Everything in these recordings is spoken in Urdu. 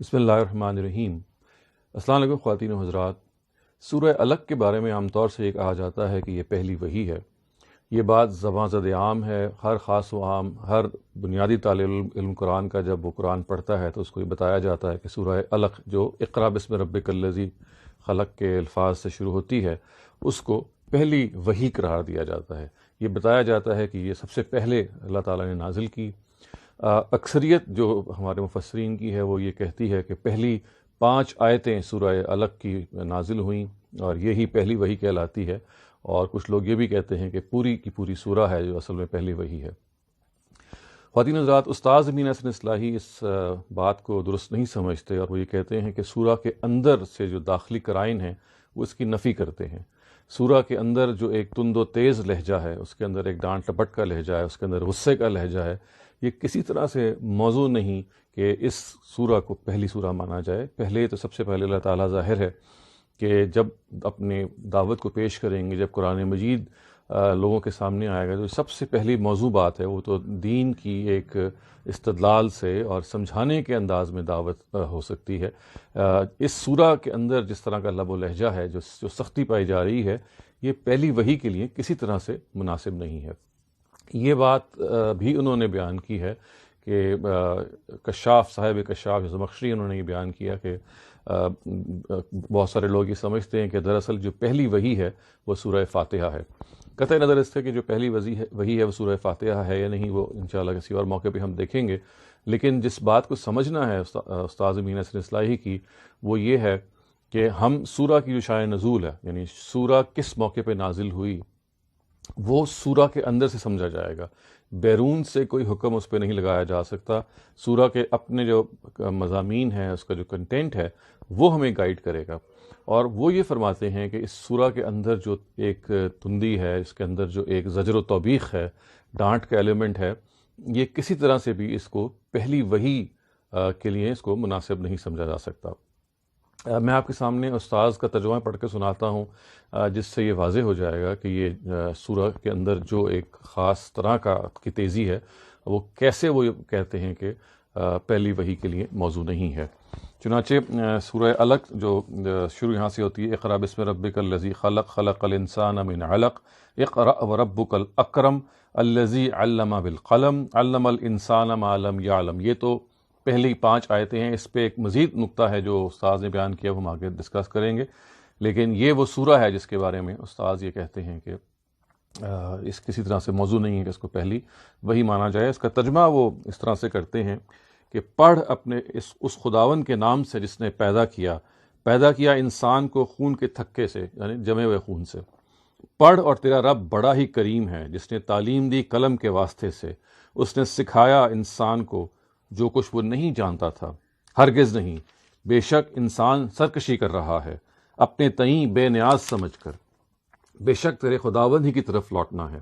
بسم اللہ الرحمن الرحیم۔ السلام علیکم خواتین و حضرات۔ سورہ الق کے بارے میں عام طور سے یہ کہا جاتا ہے کہ یہ پہلی وحی ہے۔ یہ بات زباں زد عام ہے، ہر خاص و عام، ہر بنیادی طالب علم قرآن کا جب وہ قرآن پڑھتا ہے تو اس کو یہ بتایا جاتا ہے کہ سورہ الق جو اقرا بسم ربک الذی خلق کے الفاظ سے شروع ہوتی ہے اس کو پہلی وحی قرار دیا جاتا ہے۔ یہ بتایا جاتا ہے کہ یہ سب سے پہلے اللہ تعالیٰ نے نازل کی۔ اکثریت جو ہمارے مفسرین کی ہے وہ یہ کہتی ہے کہ پہلی 5 آیتیں سورہ الق کی نازل ہوئیں اور یہی پہلی وحی کہلاتی ہے، اور کچھ لوگ یہ بھی کہتے ہیں کہ پوری کی پوری سورہ ہے جو اصل میں پہلی وحی ہے۔ خواتین حضرات، استاذ امین احسن اصلاحی اس بات کو درست نہیں سمجھتے اور وہ یہ کہتے ہیں کہ سورہ کے اندر سے جو داخلی قرائن ہیں وہ اس کی نفی کرتے ہیں۔ سورہ کے اندر جو ایک تند و تیز لہجہ ہے، اس کے اندر ایک ڈانٹ ٹپٹ کا لہجہ ہے، اس کے اندر غصے کا لہجہ ہے، یہ کسی طرح سے موضوع نہیں کہ اس سورہ کو پہلی سورہ مانا جائے۔ پہلے تو سب سے پہلے اللہ تعالیٰ ظاہر ہے کہ جب اپنے دعوت کو پیش کریں گے، جب قرآن مجید لوگوں کے سامنے آئے گا، تو سب سے پہلی موضوع بات ہے وہ تو دین کی ایک استدلال سے اور سمجھانے کے انداز میں دعوت ہو سکتی ہے۔ اس سورہ کے اندر جس طرح کا لب و لہجہ ہے، جو سختی پائی جا رہی ہے، یہ پہلی وحی کے لیے کسی طرح سے مناسب نہیں ہے۔ یہ بات بھی انہوں نے بیان کی ہے کہ کشاف صاحب کشاف زمخشری انہوں نے یہ بیان کیا کہ بہت سارے لوگ یہ سمجھتے ہیں کہ دراصل جو پہلی وحی ہے وہ سورہ فاتحہ ہے۔ قطع نظر اس سے کہ جو پہلی وحی ہے وہ سورہ فاتحہ ہے یا نہیں، وہ انشاءاللہ کسی اور موقع پہ ہم دیکھیں گے، لیکن جس بات کو سمجھنا ہے استاذ امین احسن اصلاحی کی، وہ یہ ہے کہ ہم سورہ کی جو شاء نزول ہے، یعنی سورہ کس موقع پہ نازل ہوئی، وہ سورہ کے اندر سے سمجھا جائے گا۔ بیرون سے کوئی حکم اس پہ نہیں لگایا جا سکتا۔ سورہ کے اپنے جو مضامین ہیں، اس کا جو کنٹینٹ ہے، وہ ہمیں گائیڈ کرے گا۔ اور وہ یہ فرماتے ہیں کہ اس سورہ کے اندر جو ایک تندی ہے، اس کے اندر جو ایک زجر و توبیخ ہے، ڈانٹ کا ایلیمنٹ ہے، یہ کسی طرح سے بھی اس کو پہلی وحی کے لیے اس کو مناسب نہیں سمجھا جا سکتا۔ میں آپ کے سامنے استاذ کا ترجمہ پڑھ کے سناتا ہوں، جس سے یہ واضح ہو جائے گا کہ یہ سورہ کے اندر جو ایک خاص طرح کی تیزی ہے، وہ کیسے وہ کہتے ہیں کہ پہلی وحی کے لیے موضوع نہیں ہے۔ چنانچہ سورہ الق جو شروع یہاں سے ہوتی ہے، اقرا بسم ربک الذی خلق خلق الانسان من علق اقرأ وربک الاکرم الذی علم بالقلم علم الانسان ما لم یعلم، یہ تو پہلی 5 آیتیں ہیں۔ اس پہ ایک مزید نقطہ ہے جو استاذ نے بیان کیا، وہ ہم آگے ڈسکس کریں گے، لیکن یہ وہ سورہ ہے جس کے بارے میں استاذ یہ کہتے ہیں کہ اس کسی طرح سے موضوع نہیں ہے کہ اس کو پہلی وحی مانا جائے۔ اس کا ترجمہ وہ اس طرح سے کرتے ہیں کہ پڑھ اپنے اس خداون کے نام سے جس نے پیدا کیا انسان کو خون کے تھکے سے، یعنی جمے ہوئے خون سے۔ پڑھ، اور تیرا رب بڑا ہی کریم ہے جس نے تعلیم دی قلم کے واسطے سے، اس نے سکھایا انسان کو جو کچھ وہ نہیں جانتا تھا۔ ہرگز نہیں، بے شک انسان سرکشی کر رہا ہے اپنے تئیں بے نیاز سمجھ کر، بے شک تیرے خداوند ہی کی طرف لوٹنا ہے۔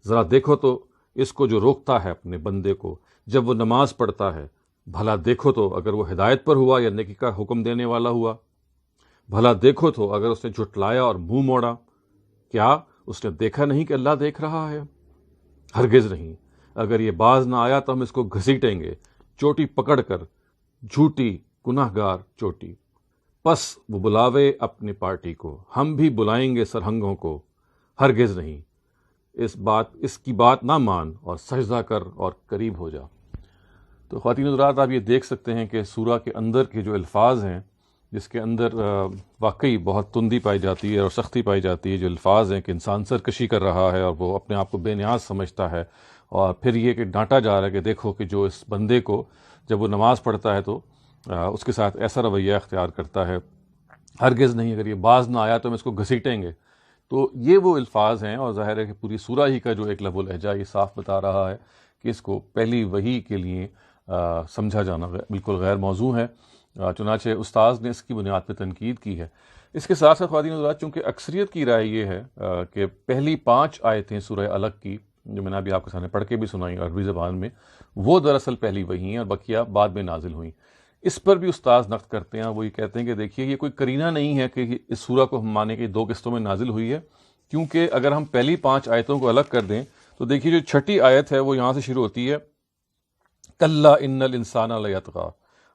ذرا دیکھو تو اس کو جو روکتا ہے اپنے بندے کو جب وہ نماز پڑھتا ہے، بھلا دیکھو تو اگر وہ ہدایت پر ہوا یا نیکی کا حکم دینے والا ہوا، بھلا دیکھو تو اگر اس نے جھٹلایا اور منہ موڑا، کیا اس نے دیکھا نہیں کہ اللہ دیکھ رہا ہے؟ ہرگز نہیں، اگر یہ باز نہ آیا تو ہم اس کو گھسیٹیں گے چوٹی پکڑ کر، جھوٹی گناہ گار چوٹی۔ پس وہ بلاوے اپنی پارٹی کو، ہم بھی بلائیں گے سرہنگوں کو۔ ہرگز نہیں، اس کی بات نہ مان اور سجدہ کر اور قریب ہو جا۔ تو خواتین حضرات، آپ یہ دیکھ سکتے ہیں کہ سورہ کے اندر کے جو الفاظ ہیں، جس کے اندر واقعی بہت تندی پائی جاتی ہے اور سختی پائی جاتی ہے، جو الفاظ ہیں کہ انسان سرکشی کر رہا ہے اور وہ اپنے آپ کو بے نیاز سمجھتا ہے، اور پھر یہ کہ ڈانٹا جا رہا ہے کہ دیکھو کہ جو اس بندے کو جب وہ نماز پڑھتا ہے تو اس کے ساتھ ایسا رویہ اختیار کرتا ہے۔ ہرگز نہیں، اگر یہ باز نہ آیا تو ہم اس کو گھسیٹیں گے۔ تو یہ وہ الفاظ ہیں، اور ظاہر ہے کہ پوری سورہ ہی کا جو ایک لب و لہجہ یہ صاف بتا رہا ہے کہ اس کو پہلی وحی کے لیے سمجھا جانا بالکل غیر موضوع ہے۔ چنانچہ استاذ نے اس کی بنیاد پہ تنقید کی ہے۔ اس کے ساتھ ساتھ خواتین حضرات، چونکہ اکثریت کی رائے یہ ہے کہ پہلی 5 آیتیں سورہ الق کی، جو میں نے ابھی آپ کے سامنے پڑھ کے بھی سنائی عربی زبان میں، وہ دراصل پہلی وحی ہیں اور بقیہ بعد میں نازل ہوئیں۔ اس پر بھی استاذ نقد کرتے ہیں، وہ یہ کہتے ہیں کہ دیکھیے یہ کوئی قرینہ نہیں ہے کہ اس سورہ کو ہم مانیں کہ 2 قسطوں میں نازل ہوئی ہے، کیونکہ اگر ہم پہلی 5 آیتوں کو الگ کر دیں تو دیکھیے جو 6ٹھی آیت ہے وہ یہاں سے شروع ہوتی ہے، کلا ان الانسان لیطغی،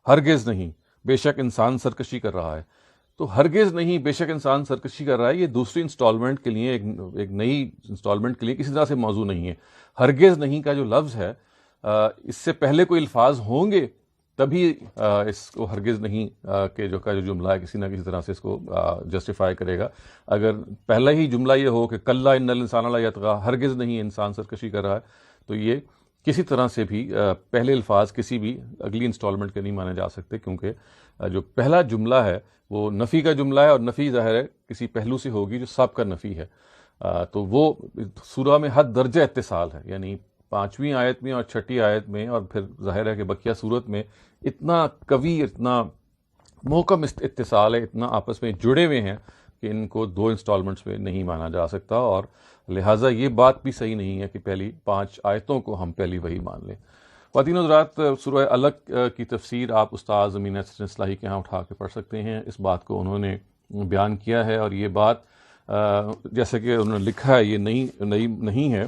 ہرگز نہیں، بے شک انسان سرکشی کر رہا ہے، تو ہرگز نہیں بے شک انسان سرکشی کر رہا ہے، یہ دوسری انسٹالمنٹ کے لیے ایک نئی انسٹالمنٹ کے لیے کسی طرح سے موضوع نہیں ہے۔ ہرگز نہیں کا جو لفظ ہے اس سے پہلے کوئی الفاظ ہوں گے تبھی اس کو ہرگز نہیں کہ جو کا جو جملہ ہے کسی نہ کسی طرح سے اس کو جسٹیفائی کرے گا۔ اگر پہلا ہی جملہ یہ ہو کہ کلا ان الانسان لیطغی، ہرگز نہیں انسان سرکشی کر رہا ہے، تو یہ کسی طرح سے بھی پہلے الفاظ کسی بھی اگلی انسٹالمنٹ کے نہیں مانے جا سکتے، کیونکہ جو پہلا جملہ ہے وہ نفی کا جملہ ہے، اور نفی ظاہر ہے کسی پہلو سے ہوگی جو سب کا نفی ہے، تو وہ سورہ میں حد درجہ اتصال ہے، یعنی 5ویں آیت میں اور 6ٹھی آیت میں، اور پھر ظاہر ہے کہ بقیہ صورت میں اتنا قوی، اتنا محکم اتصال ہے، اتنا آپس میں جڑے ہوئے ہیں کہ ان کو 2 انسٹالمنٹس میں نہیں مانا جا سکتا، اور لہٰذا یہ بات بھی صحیح نہیں ہے کہ پہلی 5 آیتوں کو ہم پہلی وحی مان لیں۔ خواتین و حضرات، سورہ الق کی تفسیر آپ استاذ امین احسن اصلاحی کے ہاں اٹھا کے پڑھ سکتے ہیں۔ اس بات کو انہوں نے بیان کیا ہے، اور یہ بات جیسے کہ انہوں نے لکھا ہے یہ نئی نہیں ہے،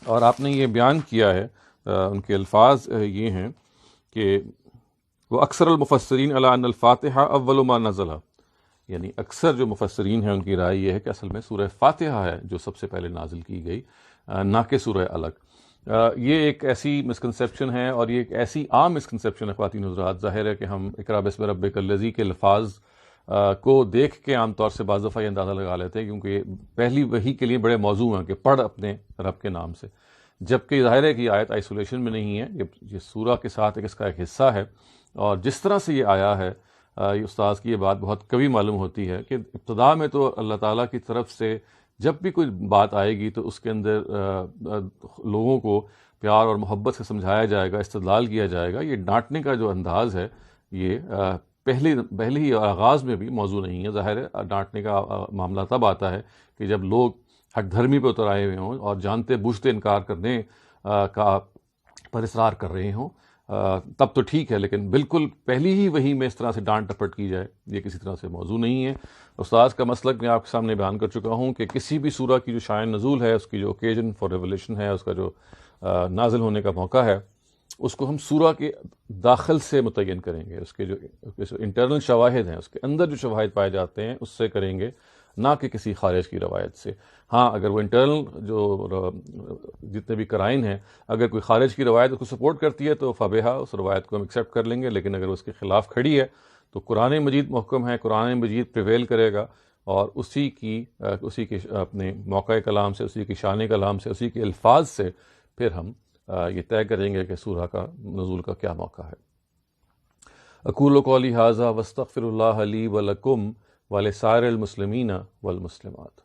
اور آپ نے یہ بیان کیا ہے، ان کے الفاظ یہ ہیں کہ وہ اکثر المفسرین علی ان الفاتحہ اول ما نزل، یعنی اکثر جو مفسرین ہیں ان کی رائے یہ ہے کہ اصل میں سورہ فاتحہ ہے جو سب سے پہلے نازل کی گئی، نہ کہ سورہ الق۔ یہ ایک ایسی مسکنسیپشن ہے، اور یہ ایک ایسی عام مسکنسیپشن ہے خواتین و حضرات، ظاہر ہے کہ ہم اقرا بسم ربک الذی کے الفاظ کو دیکھ کے عام طور سے بعض دفعہ یہ اندازہ لگا لیتے ہیں، کیونکہ پہلی وحی کے لیے بڑے موضوع ہیں کہ پڑھ اپنے رب کے نام سے، جبکہ ظاہر ہے کہ یہ آیت آئسولیشن میں نہیں ہے، یہ سورہ کے ساتھ اس کا ایک حصہ ہے، اور جس طرح سے یہ آیا ہے یہ استاذ کی یہ بات بہت قوی معلوم ہوتی ہے کہ ابتدا میں تو اللہ تعالیٰ کی طرف سے جب بھی کوئی بات آئے گی تو اس کے اندر لوگوں کو پیار اور محبت سے سمجھایا جائے گا، استدلال کیا جائے گا۔ یہ ڈانٹنے کا جو انداز ہے یہ پہلے ہی آغاز میں بھی موضوع نہیں ہے۔ ظاہر ہے ڈانٹنے کا معاملہ تب آتا ہے کہ جب لوگ حق دھرمی پہ اتر آئے ہوئے ہوں اور جانتے بوجھتے انکار کرنے کا پر اصرار کر رہے ہوں، تب تو ٹھیک ہے، لیکن بالکل پہلی ہی وحی میں اس طرح سے ڈانٹ ٹپٹ کی جائے یہ کسی طرح سے موضوع نہیں ہے۔ استاذ کا مسلک میں آپ کے سامنے بیان کر چکا ہوں کہ کسی بھی سورہ کی جو شائن نزول ہے، اس کی جو اوکیزن فار ریولیشن ہے، اس کا جو نازل ہونے کا موقع ہے، اس کو ہم سورہ کے داخل سے متعین کریں گے، اس کے جو انٹرنل شواہد ہیں، اس کے اندر جو شواہد پائے جاتے ہیں اس سے کریں گے، نہ کہ کسی خارج کی روایت سے۔ ہاں، اگر وہ انٹرنل جو جتنے بھی قرائن ہیں، اگر کوئی خارج کی روایت اس کو سپورٹ کرتی ہے تو فبیہا، اس روایت کو ہم ایکسیپٹ کر لیں گے، لیکن اگر اس کے خلاف کھڑی ہے تو قرآن مجید محکم ہے، قرآن مجید پریویل کرے گا، اور اسی کے اپنے موقع کلام سے، اسی کی شان کلام سے، اسی کے الفاظ سے پھر ہم یہ طے کریں گے کہ سورہ کا نزول کا کیا موقع ہے۔ اقول قولی ھذا واستغفر اللہ لی ولکم ولسائر المسلمین والمسلمات۔